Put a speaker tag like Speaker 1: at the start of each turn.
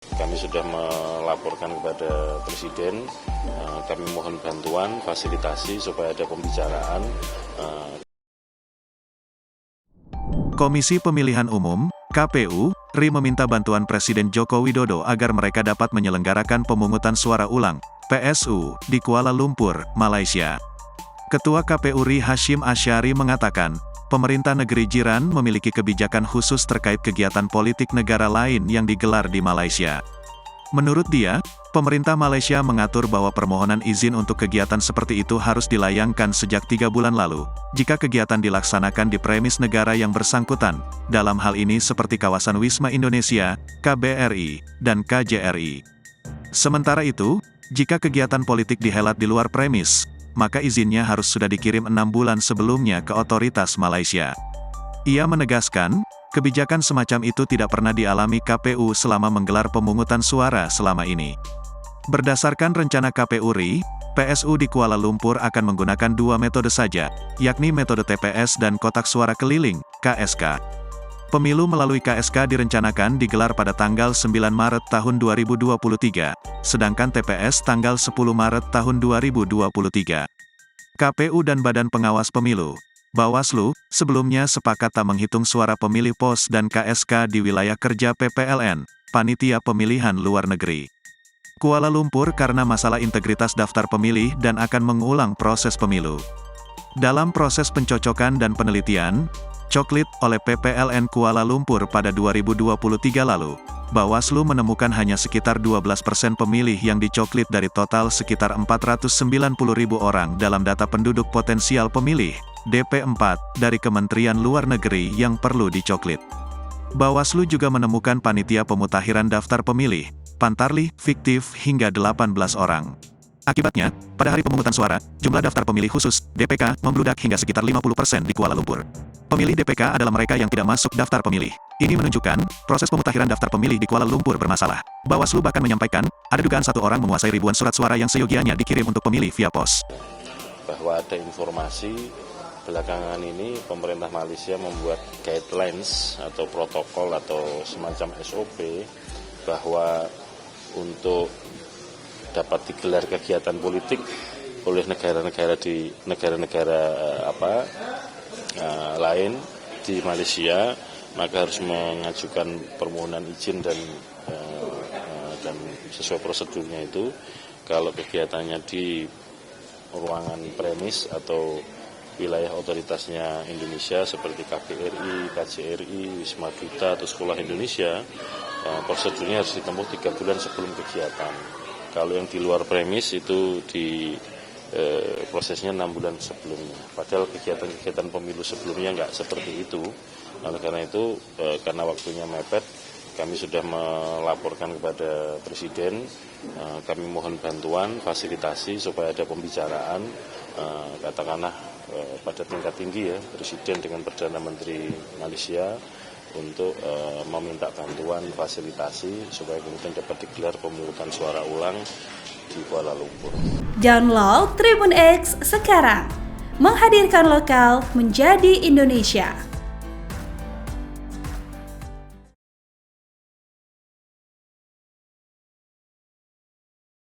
Speaker 1: Kami sudah melaporkan kepada Presiden, kami mohon bantuan, fasilitasi supaya ada pembicaraan.
Speaker 2: Komisi Pemilihan Umum, KPU, RI meminta bantuan Presiden Joko Widodo agar mereka dapat menyelenggarakan pemungutan suara ulang, PSU, di Kuala Lumpur, Malaysia. Ketua KPU RI Hashim Asyari mengatakan, pemerintah negeri jiran memiliki kebijakan khusus terkait kegiatan politik negara lain yang digelar di Malaysia. Menurut dia, pemerintah Malaysia mengatur bahwa permohonan izin untuk kegiatan seperti itu harus dilayangkan sejak 3 bulan lalu, jika kegiatan dilaksanakan di premis negara yang bersangkutan, dalam hal ini seperti kawasan Wisma Indonesia, KBRI, dan KJRI. Sementara itu, jika kegiatan politik dihelat di luar premis, maka izinnya harus sudah dikirim 6 bulan sebelumnya ke otoritas Malaysia. Ia menegaskan, kebijakan semacam itu tidak pernah dialami KPU selama menggelar pemungutan suara selama ini. Berdasarkan rencana KPU RI, PSU di Kuala Lumpur akan menggunakan 2 metode saja, yakni metode TPS dan kotak suara keliling, KSK. Pemilu melalui KSK direncanakan digelar pada tanggal 9 Maret tahun 2023, sedangkan TPS tanggal 10 Maret tahun 2023. KPU dan Badan Pengawas Pemilu, Bawaslu, sebelumnya sepakat tak menghitung suara pemilih POS dan KSK di wilayah kerja PPLN, Panitia Pemilihan Luar Negeri Kuala Lumpur karena masalah integritas daftar pemilih dan akan mengulang proses pemilu. Dalam proses pencocokan dan penelitian, coklit oleh PPLN Kuala Lumpur pada 2023 lalu, Bawaslu menemukan hanya sekitar 12% pemilih yang dicoklit dari total sekitar 490.000 orang dalam data penduduk potensial pemilih, DP4, dari Kementerian Luar Negeri yang perlu dicoklit. Bawaslu juga menemukan panitia pemutakhiran daftar pemilih, Pantarlih, fiktif hingga 18 orang. Akibatnya, pada hari pemungutan suara, jumlah daftar pemilih khusus, DPK, membludak hingga sekitar 50% di Kuala Lumpur. Pemilih DPK adalah mereka yang tidak masuk daftar pemilih. Ini menunjukkan, proses pemutakhiran daftar pemilih di Kuala Lumpur bermasalah. Bawaslu bahkan menyampaikan, ada dugaan satu orang menguasai ribuan surat suara yang seyogianya dikirim untuk pemilih via pos.
Speaker 1: Bahwa ada informasi, belakangan ini pemerintah Malaysia membuat guidelines atau protokol atau semacam SOP, bahwa untuk dapat digelar kegiatan politik oleh negara-negara di negara-negara lain di Malaysia, maka harus mengajukan permohonan izin dan sesuai prosedurnya itu. Kalau kegiatannya di ruangan premis atau wilayah otoritasnya Indonesia seperti KBRI, KJRI, Wisma Duta atau Sekolah Indonesia, prosedurnya harus ditempuh 3 bulan sebelum kegiatan. Kalau yang di luar premis itu di prosesnya 6 bulan sebelumnya. Padahal kegiatan-kegiatan pemilu sebelumnya nggak seperti itu. Oleh karena itu, karena waktunya mepet, kami sudah melaporkan kepada Presiden, kami mohon bantuan, fasilitasi supaya ada pembicaraan, katakanlah pada tingkat tinggi ya, Presiden dengan Perdana Menteri Malaysia, untuk meminta bantuan fasilitasi supaya kemudian dapat digelar pemungutan suara ulang di Kuala Lumpur.
Speaker 3: Download Tribun X sekarang, menghadirkan lokal menjadi Indonesia.